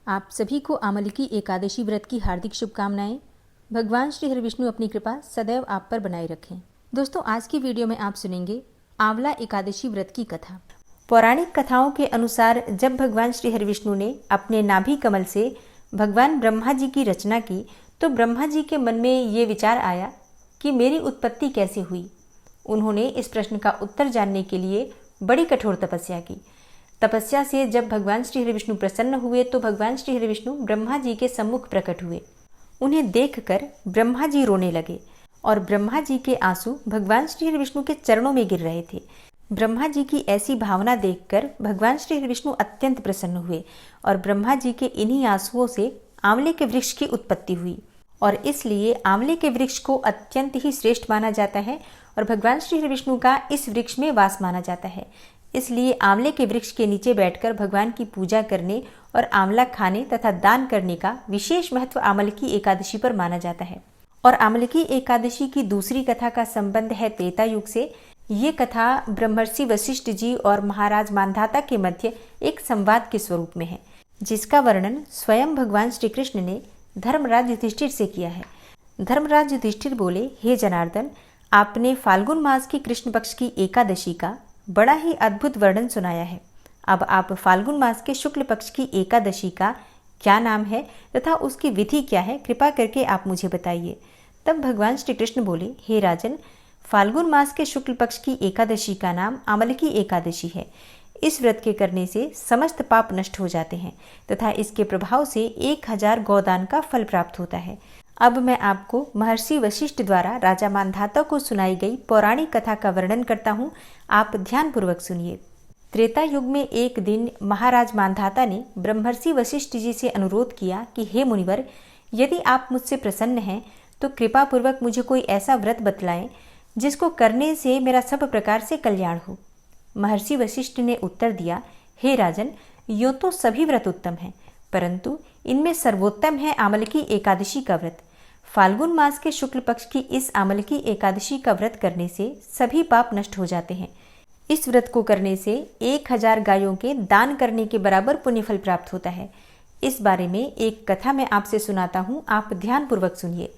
आप सभी को आमलकी एकादशी व्रत की हार्दिक शुभकामनाएं। भगवान श्री हरिविष्णु अपनी कृपा सदैव आप पर बनाए रखें। दोस्तों, आज की वीडियो में आप सुनेंगे आंवला एकादशी व्रत की कथा। पौराणिक कथाओं के अनुसार जब भगवान श्री हरिविष्णु ने अपने नाभि कमल से भगवान ब्रह्मा जी की रचना की तो ब्रह्मा जी के मन में ये विचार आया कि मेरी उत्पत्ति कैसे हुई। उन्होंने इस प्रश्न का उत्तर जानने के लिए बड़ी कठोर तपस्या की। तपस्या से जब भगवान श्री हरिविष्णु प्रसन्न हुए तो भगवान श्री हरिविष्णु ब्रह्मा जी के सम्मुख प्रकट हुए। उन्हें देखकर ब्रह्मा जी रोने लगे और ब्रह्मा जी के आंसू भगवान श्री हरिविष्णु के चरणों में गिर रहे थे। ब्रह्मा जी की ऐसी भावना देखकर भगवान श्री हरिविष्णु अत्यंत प्रसन्न हुए और ब्रह्मा जी के इन्हीं आंसुओं से आंवले के वृक्ष की उत्पत्ति हुई और इसलिए आंवले के वृक्ष को अत्यंत ही श्रेष्ठ माना जाता है और भगवान श्री हरिविष्णु का इस वृक्ष में वास माना जाता है। इसलिए आंवले के वृक्ष के नीचे बैठकर भगवान की पूजा करने और आंवला खाने तथा दान करने का विशेष महत्व आमलकी एकादशी पर माना जाता है। और आमलकी एकादशी की दूसरी कथा का संबंध है त्रेता युग से। ये कथा ब्रह्मर्षि वशिष्ठ जी और महाराज मांधाता के मध्य एक संवाद के स्वरूप में है, जिसका वर्णन स्वयं भगवान श्री कृष्ण ने धर्मराज युधिष्ठिर से किया है। धर्मराज युधिष्ठिर बोले, हे जनार्दन, आपने फाल्गुन मास की कृष्ण पक्ष की एकादशी का बड़ा ही अद्भुत वर्णन सुनाया है। अब आप फाल्गुन मास के शुक्ल पक्ष की एकादशी का क्या नाम है तथा उसकी विधि क्या है, कृपा करके आप मुझे बताइए। तब भगवान श्री कृष्ण बोले, हे राजन, फाल्गुन मास के शुक्ल पक्ष की एकादशी का नाम आमलकी एकादशी है। इस व्रत के करने से समस्त पाप नष्ट हो जाते हैं तथा इसके प्रभाव से 1000 गौदान का फल प्राप्त होता है। अब मैं आपको महर्षि वशिष्ठ द्वारा राजा मांधाता को सुनाई गई पौराणिक कथा का वर्णन करता हूँ, आप ध्यानपूर्वक सुनिए। त्रेता युग में एक दिन महाराज मांधाता ने ब्रह्मर्षि वशिष्ठ जी से अनुरोध किया कि हे मुनिवर, यदि आप मुझसे प्रसन्न हैं तो कृपा पूर्वक मुझे कोई ऐसा व्रत बतलाएं जिसको करने से मेरा सब प्रकार से कल्याण हो। महर्षि वशिष्ठ ने उत्तर दिया, हे राजन, यो तो सभी व्रत उत्तम हैं, परंतु इनमें सर्वोत्तम है आमलकी एकादशी का व्रत। फाल्गुन मास के शुक्ल पक्ष की इस आमलकी एकादशी का व्रत करने से सभी पाप नष्ट हो जाते हैं। इस व्रत को करने से 1000 गायों के दान करने के बराबर पुण्यफल प्राप्त होता है। इस बारे में एक कथा मैं आपसे सुनाता हूँ, आप ध्यानपूर्वक सुनिए।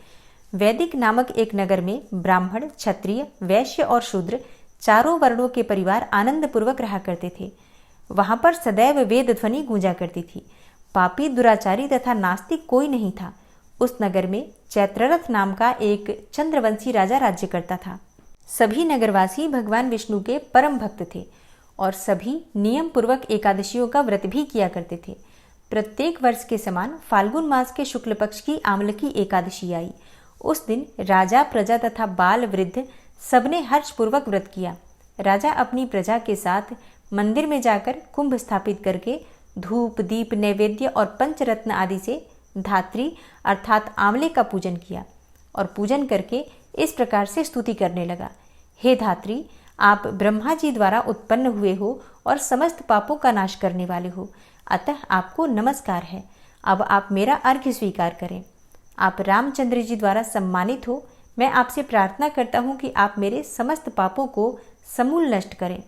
वैदिक नामक एक नगर में ब्राह्मण, क्षत्रिय, वैश्य और शूद्र चारों वर्णों के परिवार आनंद पूर्वक रहा करते थे। वहां पर सदैव वेद ध्वनि गूंजा करती थी। पापी, दुराचारी तथा नास्तिक कोई नहीं था। उस नगर में चैत्ररथ नाम का एक चंद्रवंशी राजा राज्य करता था। सभी नगरवासी भगवान विष्णु के परम भक्त थे और सभी नियम पूर्वक एकादशियों का व्रत भी किया करते थे। प्रत्येक वर्ष के समान फाल्गुन मास के शुक्ल पक्ष की आमलकी एकादशी आई। उस दिन राजा, प्रजा तथा बाल वृद्ध सबने हर्षपूर्वक व्रत किया। राजा अपनी प्रजा के साथ मंदिर में जाकर कुंभ स्थापित करके धूप, दीप, नैवेद्य और पंचरत्न आदि से धात्री अर्थात आंवले का पूजन किया और पूजन करके इस प्रकार से स्तुति करने लगा, हे धात्री, आप ब्रह्मा जी द्वारा उत्पन्न हुए हो और समस्त पापों का नाश करने वाले हो, अतः आपको नमस्कार है। अब आप मेरा अर्घ्य स्वीकार करें। आप रामचंद्र जी द्वारा सम्मानित हो। मैं आपसे प्रार्थना करता हूँ कि आप मेरे समस्त पापों को समूल नष्ट करें।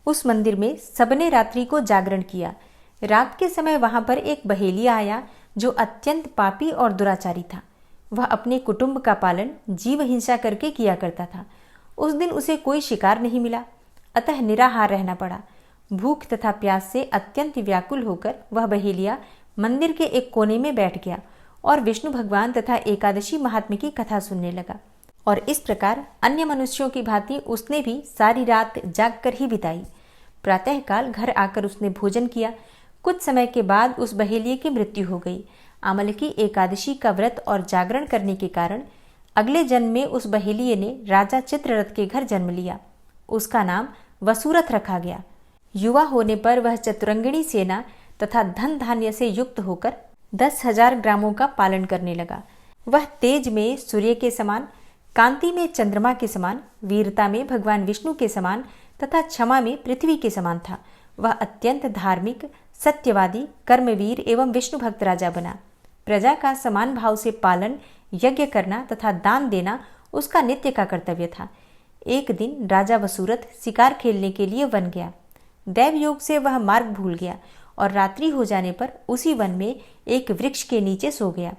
उस मंदिर में सबने रात्रि को जागरण किया। रात के समय वहां पर एक बहेलिया आया जो अत्यंत पापी और दुराचारी था। वह अपने कुटुंब का पालन जीव हिंसा करके किया करता था। उस दिन उसे कोई शिकार नहीं मिला, अतः निराहार रहना पड़ा। भूख तथा प्यास से अत्यंत व्याकुल होकर वह बहेलिया मंदिर के एक कोने में बैठ गया और विष्णु भगवान तथा एकादशी महात्म्य की कथा सुनने लगा। और इस प्रकार अन्य मनुष्यों की भांति उसने भी सारी रात जागकर ही बिताई। प्रातःकाल घर आकर उसने भोजन किया। कुछ समय के बाद उस बहेलिये की मृत्यु हो गई। आमलकी एकादशी का व्रत और जागरण करने के कारण अगले जन्म में उस बहेलिये ने राजा चित्ररथ के घर जन्म लिया। उसका नाम वसुरथ रखा गया। युवा होने पर वह चतुरंगिणी सेना तथा धन धान्य से युक्त होकर 10,000 ग्रामों का पालन करने लगा। वह तेज में सूर्य के समान, कांति में चंद्रमा के समान, वीरता में भगवान विष्णु के समान तथा क्षमा में पृथ्वी के समान था। वह अत्यंत धार्मिक, सत्यवादी, कर्मवीर एवं विष्णु भक्त राजा बना। प्रजा का समान भाव से पालन, यज्ञ करना तथा दान देना उसका नित्य का कर्तव्य था। एक दिन राजा वसुरथ शिकार खेलने के लिए वन गया। दैव योग से वह मार्ग भूल गया और रात्रि हो जाने पर उसी वन में एक वृक्ष के नीचे सो गया।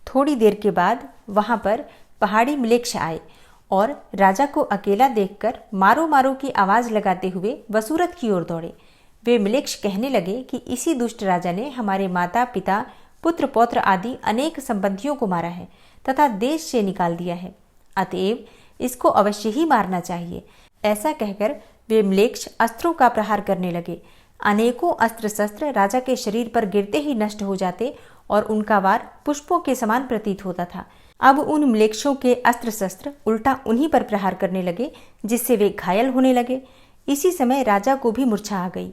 थोड़ी देर के बाद वहां पर पहाड़ी म्लेच्छ आए और राजा को अकेला देखकर मारो मारो की आवाज लगाते हुए वसूरत की ओर दौड़े। वे म्लेच्छ कहने लगे कि इसी दुष्ट राजा ने हमारे माता पिता पुत्र पौत्र आदि अनेक संबंधियों को मारा है तथा देश से निकाल दिया है, अतएव इसको अवश्य ही मारना चाहिए। ऐसा कहकर वे म्लेच्छ अस्त्रों का प्रहार करने लगे। अनेकों अस्त्र शस्त्र राजा के शरीर पर गिरते ही नष्ट हो जाते और उनका वार पुष्पों के समान प्रतीत होता था। अब उन म्लेच्छों के अस्त्र शस्त्र उल्टा उन्हीं पर प्रहार करने लगे, जिससे वे घायल होने लगे। इसी समय राजा को भी मूर्छा आ गई।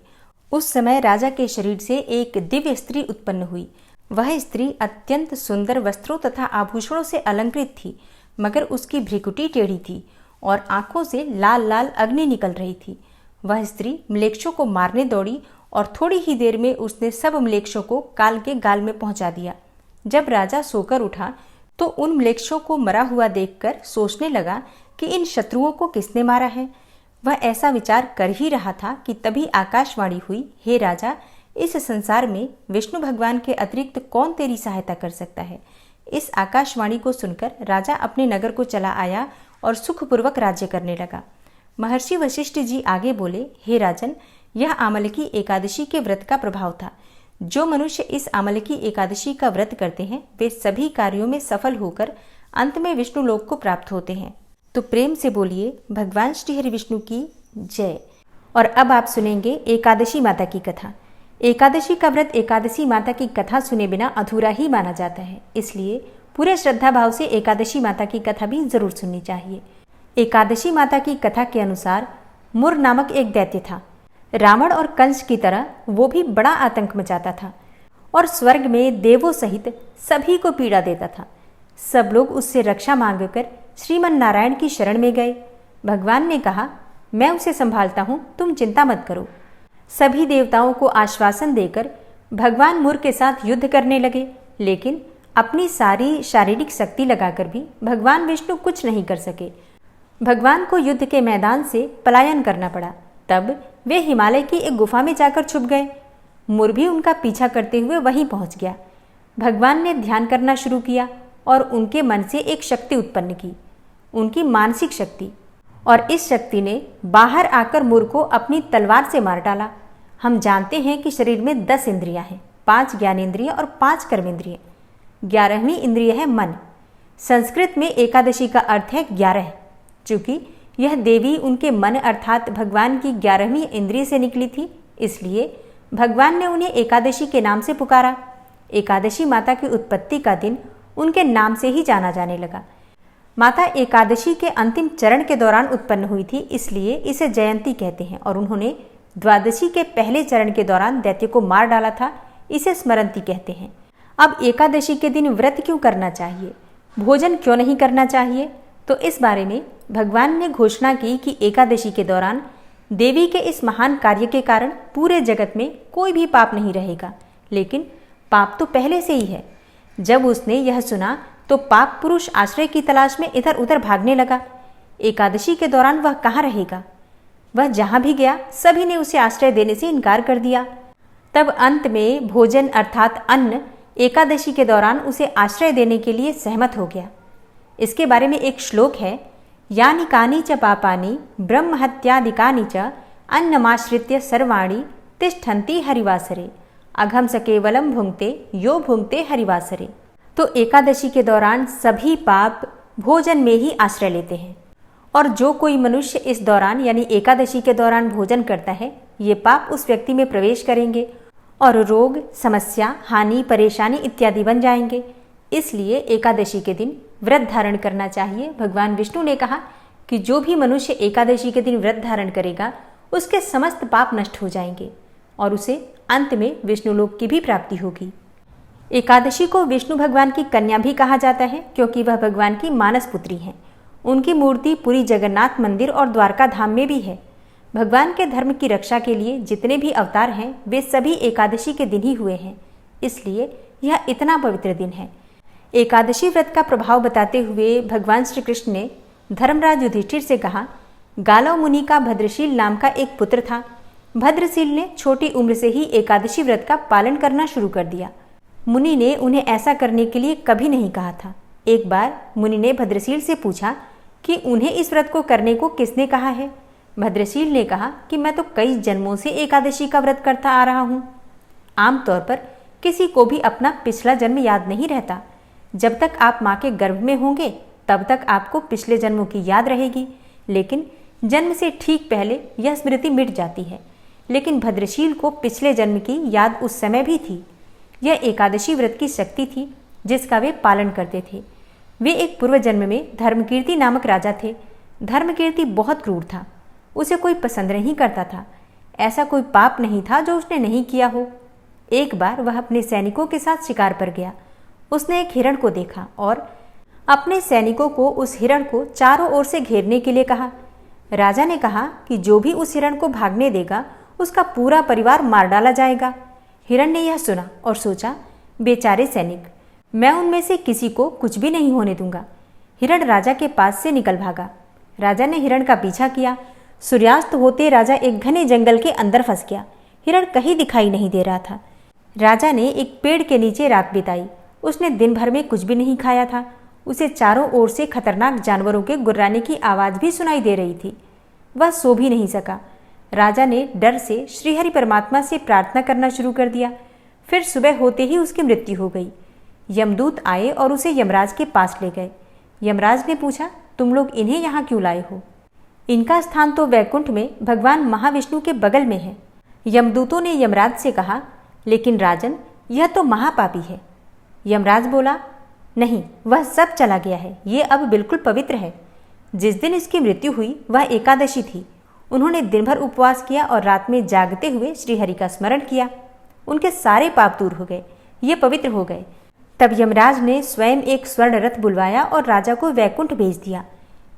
उस समय राजा के शरीर से एक दिव्य स्त्री उत्पन्न हुई। वह स्त्री अत्यंत सुंदर वस्त्रों तथा आभूषणों से अलंकृत थी, मगर उसकी भ्रिकुटी टेढ़ी थी और आंखों से लाल लाल अग्नि निकल रही थी। वह स्त्री म्लेच्छों को मारने दौड़ी और थोड़ी ही देर में उसने सब म्लेच्छों को काल के गाल में पहुंचा दिया। जब राजा सोकर उठा तो उन म्लेच्छों को मरा हुआ देखकर सोचने लगा कि इन शत्रुओं को किसने मारा है। वह ऐसा विचार कर ही रहा था कि तभी आकाशवाणी हुई, हे राजा, इस संसार में विष्णु भगवान के अतिरिक्त कौन तेरी सहायता कर सकता है। इस आकाशवाणी को सुनकर राजा अपने नगर को चला आया और सुखपूर्वक राज्य करने लगा। महर्षि वशिष्ठ जी आगे बोले, हे राजन, यह आमलकी एकादशी के व्रत का प्रभाव था। जो मनुष्य इस आमलकी एकादशी का व्रत करते हैं वे सभी कार्यों में सफल होकर अंत में विष्णु लोक को प्राप्त होते हैं। तो प्रेम से बोलिए भगवान श्री हरि विष्णु की जय। और अब आप सुनेंगे एकादशी माता की कथा। एकादशी का व्रत एकादशी माता की कथा सुने बिना अधूरा ही माना जाता है, इसलिए पूरे श्रद्धा भाव से एकादशी माता की कथा भी जरूर सुननी चाहिए। एकादशी माता की कथा के अनुसार मुर नामक एक दैत्य था। रावण और कंस की तरह वो भी बड़ा आतंक मचाता था और स्वर्ग में देवों सहित सभी को पीड़ा देता था। सब लोग उससे रक्षा मांगकर श्रीमन नारायण की शरण में गए। भगवान ने कहा, मैं उसे संभालता हूँ, तुम चिंता मत करो। सभी देवताओं को आश्वासन देकर भगवान मुर के साथ युद्ध करने लगे, लेकिन अपनी सारी शारीरिक शक्ति लगाकर भी भगवान विष्णु कुछ नहीं कर सके। भगवान को युद्ध के मैदान से पलायन करना पड़ा। तब वे हिमालय की एक गुफा में जाकर छुप गए। मुर भी उनका पीछा करते हुए वहीं पहुंच गया। भगवान ने ध्यान करना शुरू किया और उनके मन से एक शक्ति उत्पन्न की, उनकी मानसिक शक्ति, और इस शक्ति ने बाहर आकर मुर को अपनी तलवार से मार डाला। हम जानते हैं कि शरीर में 10 इंद्रियां हैं, 5 ज्ञानेंद्रिय और 5 कर्मेंद्रिय। 11वीं इंद्रिय है मन। संस्कृत में एकादशी का अर्थ है 11। चूंकि यह देवी उनके मन अर्थात भगवान की 11वीं इंद्रिय से निकली थी, इसलिए भगवान ने उन्हें एकादशी के नाम से पुकारा। एकादशी माता की उत्पत्ति का दिन उनके नाम से ही जाना जाने लगा। माता एकादशी के अंतिम चरण के दौरान उत्पन्न हुई थी, इसलिए इसे जयंती कहते हैं, और उन्होंने द्वादशी के पहले चरण के दौरान दैत्य को मार डाला था, इसे स्मरंती कहते हैं। अब एकादशी के दिन व्रत क्यों करना चाहिए, भोजन क्यों नहीं करना चाहिए, तो इस बारे में भगवान ने घोषणा की कि एकादशी के दौरान देवी के इस महान कार्य के कारण पूरे जगत में कोई भी पाप नहीं रहेगा। लेकिन पाप तो पहले से ही है। जब उसने यह सुना तो पाप पुरुष आश्रय की तलाश में इधर उधर भागने लगा। एकादशी के दौरान वह कहाँ रहेगा। वह जहां भी गया सभी ने उसे आश्रय देने से इनकार कर दिया। तब अंत में भोजन अर्थात अन्न एकादशी के दौरान उसे आश्रय देने के लिए सहमत हो गया। इसके बारे में एक श्लोक है, यानि कानि च पापानि ब्रह्महत्यादिकानि च अन्नमाश्रित्य सर्वाणि तिष्ठन्ति हरिवासरे अघम स केवलम भुंक्ते यो भुंक्ते हरिवासरे। तो एकादशी के दौरान सभी पाप भोजन में ही आश्रय लेते हैं, और जो कोई मनुष्य इस दौरान यानी एकादशी के दौरान भोजन करता है, ये पाप उस व्यक्ति में प्रवेश करेंगे और रोग, समस्या, हानि, परेशानी इत्यादि बन जाएंगे। इसलिए एकादशी के दिन व्रत धारण करना चाहिए। भगवान विष्णु ने कहा कि जो भी मनुष्य एकादशी के दिन व्रत धारण करेगा उसके समस्त पाप नष्ट हो जाएंगे और उसे अंत में विष्णुलोक की भी प्राप्ति होगी। एकादशी को विष्णु भगवान की कन्या भी कहा जाता है, क्योंकि वह भगवान की मानस पुत्री हैं। उनकी मूर्ति पुरी जगन्नाथ मंदिर और द्वारका धाम में भी है। भगवान के धर्म की रक्षा के लिए जितने भी अवतार हैं वे सभी एकादशी के दिन ही हुए हैं, इसलिए यह इतना पवित्र दिन है। एकादशी व्रत का प्रभाव बताते हुए भगवान श्री कृष्ण ने धर्मराज युधिष्ठिर से कहा, गालव मुनि का भद्रशील नाम का एक पुत्र था। भद्रशील ने छोटी उम्र से ही एकादशी व्रत का पालन करना शुरू कर दिया। मुनि ने उन्हें ऐसा करने के लिए कभी नहीं कहा था। एक बार मुनि ने भद्रशील से पूछा कि उन्हें इस व्रत को करने को किसने कहा है। भद्रशील ने कहा कि मैं तो कई जन्मों से एकादशी का व्रत करता आ रहा हूँ। आमतौर पर किसी को भी अपना पिछला जन्म याद नहीं रहता। जब तक आप माँ के गर्भ में होंगे तब तक आपको पिछले जन्मों की याद रहेगी, लेकिन जन्म से ठीक पहले यह स्मृति मिट जाती है। लेकिन भद्रशील को पिछले जन्म की याद उस समय भी थी। यह एकादशी व्रत की शक्ति थी जिसका वे पालन करते थे। वे एक पूर्व जन्म में धर्मकीर्ति नामक राजा थे। धर्मकीर्ति बहुत क्रूर था, उसे कोई पसंद नहीं करता था। ऐसा कोई पाप नहीं था जो उसने नहीं किया हो। एक बार वह अपने सैनिकों के साथ शिकार पर गया। उसने एक हिरण को देखा और अपने सैनिकों को उस हिरण को चारों ओर से घेरने के लिए कहा। राजा ने कहा कि जो भी उस हिरण को भागने देगा उसका पूरा परिवार मार डाला जाएगा। हिरण ने यह सुना और सोचा, बेचारे सैनिक, मैं उनमें से किसी को कुछ भी नहीं होने दूंगा। हिरण राजा के पास से निकल भागा। राजा ने हिरण का पीछा किया। सूर्यास्त होते राजा एक घने जंगल के अंदर फंस गया। हिरण कहीं दिखाई नहीं दे रहा था। राजा ने एक पेड़ के नीचे रात बिताई। उसने दिन भर में कुछ भी नहीं खाया था। उसे चारों ओर से खतरनाक जानवरों के गुर्राने की आवाज़ भी सुनाई दे रही थी। वह सो भी नहीं सका। राजा ने डर से श्रीहरि परमात्मा से प्रार्थना करना शुरू कर दिया। फिर सुबह होते ही उसकी मृत्यु हो गई। यमदूत आए और उसे यमराज के पास ले गए। यमराज ने पूछा, तुम लोग इन्हें यहाँ क्यों लाए हो? इनका स्थान तो वैकुंठ में भगवान महाविष्णु के बगल में है। यमदूतों ने यमराज से कहा, लेकिन राजन, यह तो महापापी है। यमराज बोला, नहीं, वह सब चला गया है, ये अब बिल्कुल पवित्र है। जिस दिन इसकी मृत्यु हुई वह एकादशी थी। उन्होंने दिन भर उपवास किया और रात में जागते हुए श्रीहरि का स्मरण किया। उनके सारे पाप दूर हो गए, ये पवित्र हो गए। तब यमराज ने स्वयं एक स्वर्ण रथ बुलवाया और राजा को वैकुंठ भेज दिया।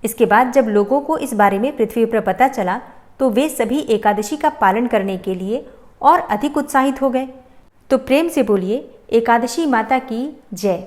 इसके बाद जब लोगों को इस बारे में पृथ्वी पर पता चला तो वे सभी एकादशी का पालन करने के लिए और अधिक उत्साहित हो गए। तो प्रेम से बोलिए, एकादशी माता की जय।